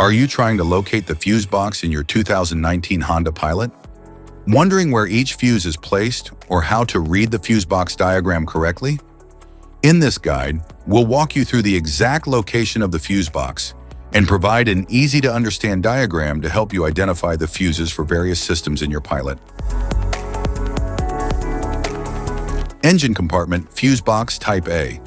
Are you trying to locate the fuse box in your 2019 Honda Pilot? Wondering where each fuse is placed or how to read the fuse box diagram correctly? In this guide, we'll walk you through the exact location of the fuse box and provide an easy-to-understand diagram to help you identify the fuses for various systems in your Pilot. Engine compartment fuse box type A.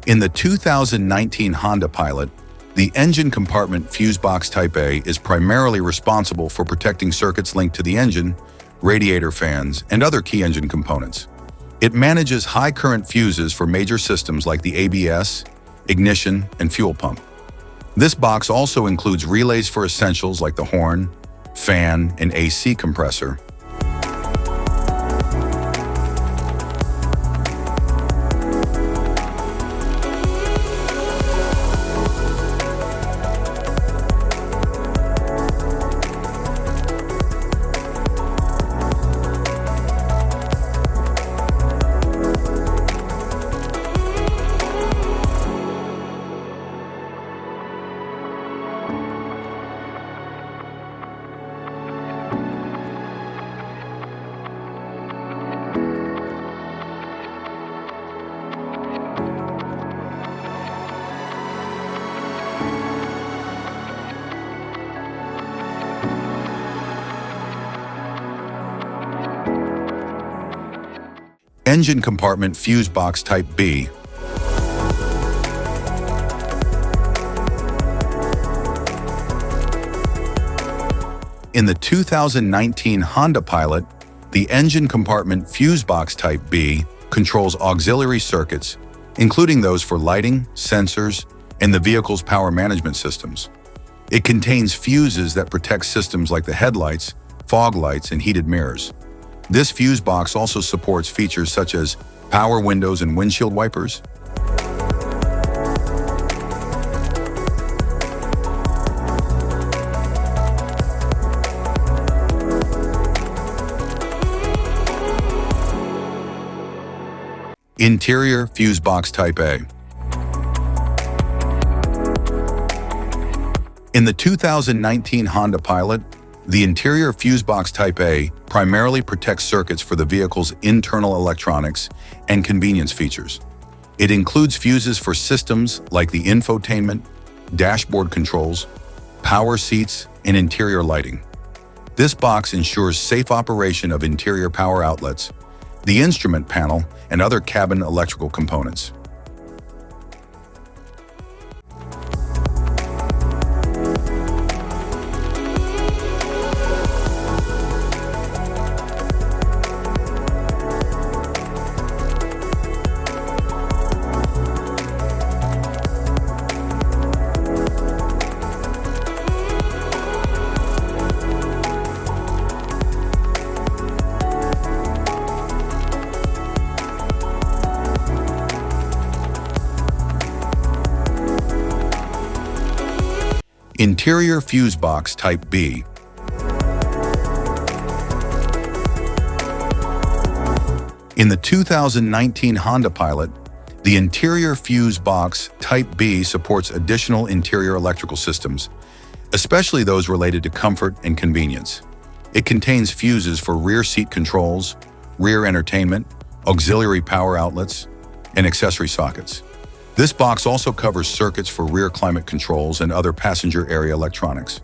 In the 2019 Honda Pilot, the engine compartment fuse box type A is primarily responsible for protecting circuits linked to the engine, radiator fans, and other key engine components. It manages high current fuses for major systems like the ABS, ignition, and fuel pump. This box also includes relays for essentials like the horn, fan, and AC compressor. Engine compartment fuse box type B. In the 2019 Honda Pilot, the engine compartment fuse box type B controls auxiliary circuits, including those for lighting, sensors, and the vehicle's power management systems. It contains fuses that protect systems like the headlights, fog lights, and heated mirrors. This fuse box also supports features such as power windows and windshield wipers. Interior fuse box type A. In the 2019 Honda Pilot, the interior fuse box type A primarily protects circuits for the vehicle's internal electronics and convenience features. It includes fuses for systems like the infotainment, dashboard controls, power seats, and interior lighting. This box ensures safe operation of interior power outlets, the instrument panel, and other cabin electrical components. Interior fuse box type B. In the 2019 Honda Pilot, the interior fuse box type B supports additional interior electrical systems, especially those related to comfort and convenience. It contains fuses for rear seat controls, rear entertainment, auxiliary power outlets, and accessory sockets. This box also covers circuits for rear climate controls and other passenger area electronics.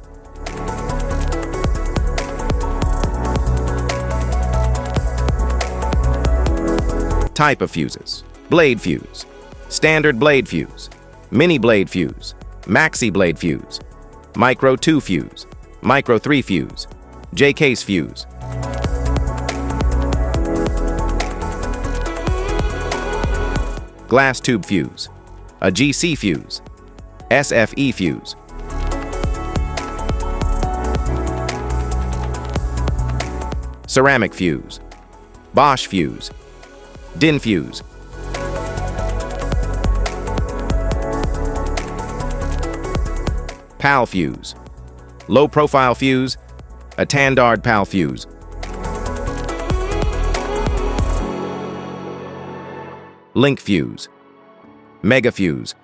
Type of fuses: blade fuse, standard blade fuse, mini blade fuse, maxi blade fuse, micro 2 fuse, micro 3 fuse, J-case fuse. Glass tube fuse, a GC fuse, SFE fuse. Ceramic fuse, Bosch fuse, DIN fuse. PAL fuse, low profile fuse, a Tandard PAL fuse. Link fuse, mega fuse,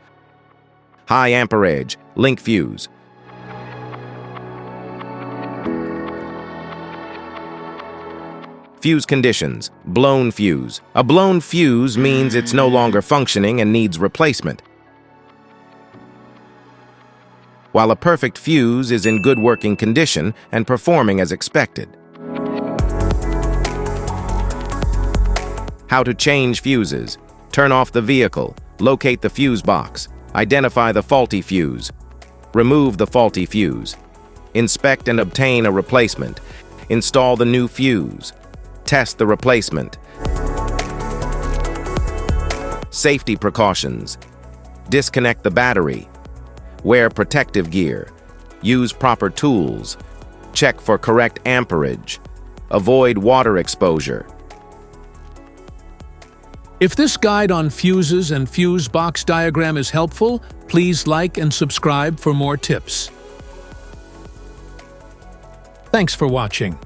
high amperage, link fuse. Fuse conditions, blown fuse. A blown fuse means it's no longer functioning and needs replacement, while a perfect fuse is in good working condition and performing as expected. How to change fuses. Turn off the vehicle, locate the fuse box, identify the faulty fuse, remove the faulty fuse, inspect and obtain a replacement, install the new fuse, test the replacement. Safety precautions. Disconnect the battery, wear protective gear, use proper tools, check for correct amperage, avoid water exposure. If this guide on fuses and fuse box diagram is helpful, please like and subscribe for more tips. Thanks for watching.